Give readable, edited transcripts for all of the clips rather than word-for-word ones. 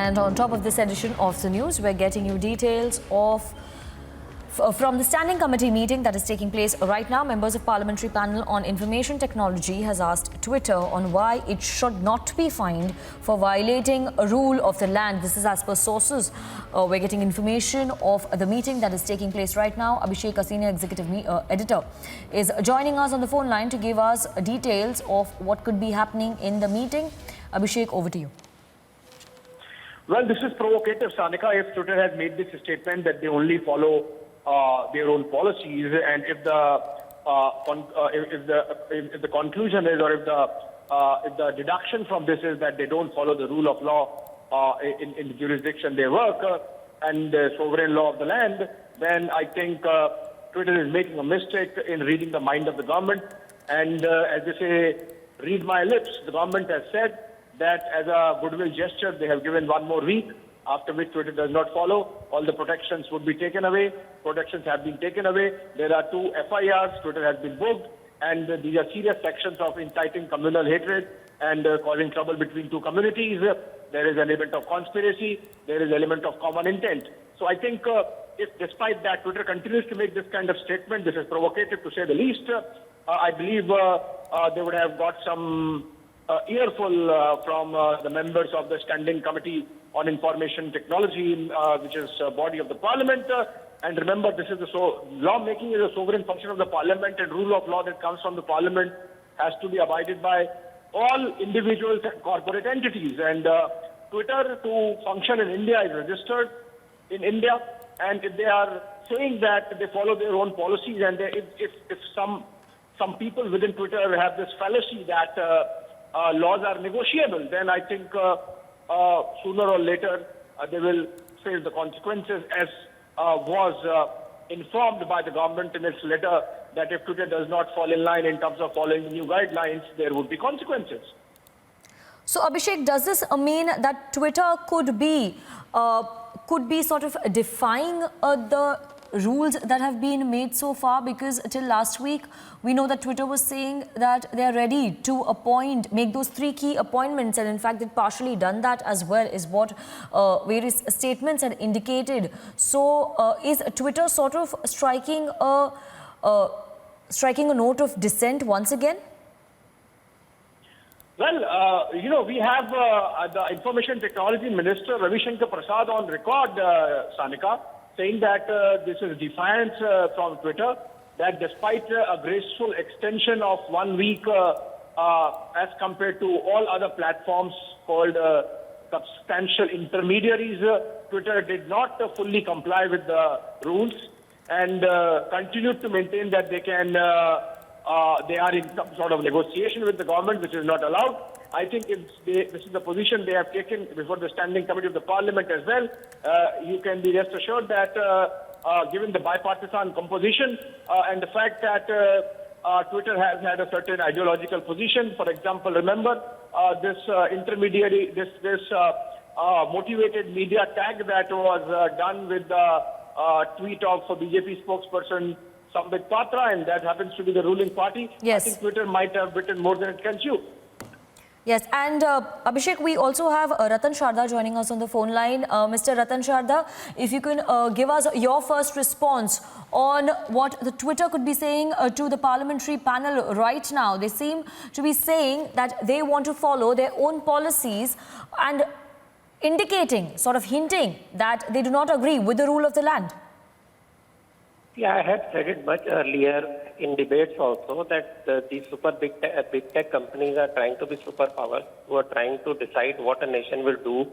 And on top of this edition of the news, we're getting you details of from the Standing Committee meeting that is taking place right now. Members of Parliamentary Panel on Information Technology has asked Twitter on why it should not be fined for violating a rule of the land. This is as per sources. We're getting information of the meeting that is taking place right now. Abhishek, a senior executive editor, is joining us on the phone line to give us details of what could be happening in the meeting. Abhishek, over to you. Well, this is provocative, Sanika. If Twitter has made this statement that they only follow their own policies, and if the conclusion is, or if the deduction from this is that they don't follow the rule of law in the jurisdiction they work and the sovereign law of the land, then I think Twitter is making a mistake in reading the mind of the government. And as they say, read my lips. The government has said that as a goodwill gesture, they have given one more week, after which Twitter does not follow. All the protections would be taken away. Protections have been taken away. There are 2 FIRs. Twitter has been booked. And these are serious sections of inciting communal hatred and causing trouble between 2 communities. There is an element of conspiracy. There is an element of common intent. So I think if despite that Twitter continues to make this kind of statement, this is provocative to say the least. I believe they would have got some earful from the members of the Standing Committee on Information Technology, which is a body of the Parliament. And remember, this is lawmaking is a sovereign function of the Parliament, and rule of law that comes from the Parliament has to be abided by all individuals and corporate entities. And Twitter, to function in India, is registered in India. And if they are saying that they follow their own policies, and if some people within Twitter have this fallacy that laws are negotiable, then I think sooner or later they will face the consequences, as was informed by the government in its letter, that if Twitter does not fall in line in terms of following the new guidelines, there would be consequences. So, Abhishek, does this mean that Twitter could be sort of defying the rules that have been made so far? Because till last week, we know that Twitter was saying that they are ready to make those 3 key appointments. And in fact, they've partially done that as well, is what various statements had indicated. So is Twitter sort of striking a note of dissent once again? Well, we have the Information Technology Minister, Ravi Shankar Prasad, on record, Sanika, saying that this is defiance from Twitter, that despite a graceful extension of 1 week as compared to all other platforms called substantial intermediaries, Twitter did not fully comply with the rules and continued to maintain that they are in some sort of negotiation with the government, which is not allowed. I think this is the position they have taken before the Standing Committee of the Parliament as well. You can be rest assured that given the bipartisan composition and the fact that Twitter has had a certain ideological position. For example, remember this motivated media tag that was done with the tweet of BJP spokesperson Sambit Patra, and that happens to be the ruling party. Yes. I think Twitter might have bitten more than it can chew. Yes, and Abhishek, we also have Ratan Sharda joining us on the phone line. Mr. Ratan Sharda, if you can give us your first response on what the Twitter could be saying to the parliamentary panel right now. They seem to be saying that they want to follow their own policies and indicating, sort of hinting, that they do not agree with the rule of the land. Yeah, I had said it much earlier in debates also that these big tech companies are trying to be superpowers, who are trying to decide what a nation will do,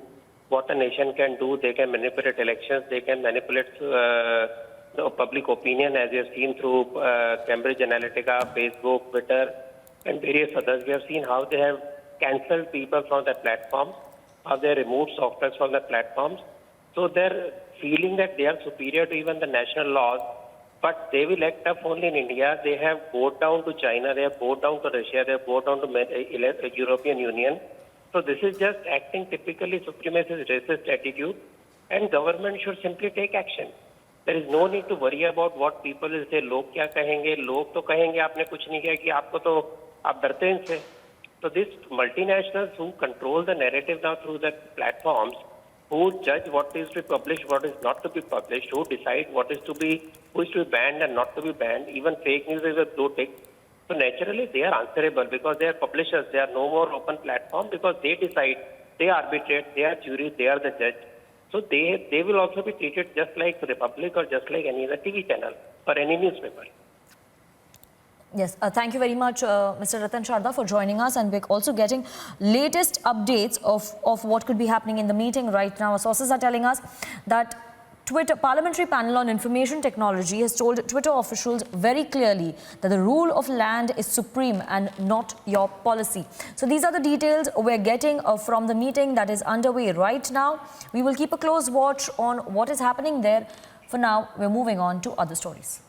what a nation can do. They can manipulate elections, they can manipulate the public opinion, as we have seen through Cambridge Analytica, Facebook, Twitter, and various others. We have seen how they have cancelled people from their platforms, how they removed softwares from their platforms. So they're feeling that they are superior to even the national laws. But they will act up only in India. They have bowed down to China, they have bowed down to Russia, they have bowed down to European Union. So this is just acting typically supremacist, racist attitude, and government should simply take action. There is no need to worry about what people will say. लोग क्या कहेंगे? लोग तो कहेंगे आपने कुछ नहीं किया कि आपको तो आप डरते हैं इनसे. So these multinationals who control the narrative now through their platforms who judge what is to be published, what is not to be published, who decide who is to be banned and not to be banned. Even fake news is a blue tick. So naturally, they are answerable because they are publishers. They are no more open platform because they decide, they arbitrate, they are jury, they are the judge. So they will also be treated just like Republic or just like any other TV channel or any newspaper. Yes, thank you very much, Mr. Ratan Sharda, for joining us. And we're also getting latest updates of what could be happening in the meeting right now. Sources are telling us that Twitter Parliamentary Panel on Information Technology has told Twitter officials very clearly that the rule of land is supreme and not your policy. So these are the details we're getting from the meeting that is underway right now. We will keep a close watch on what is happening there. For now, we're moving on to other stories.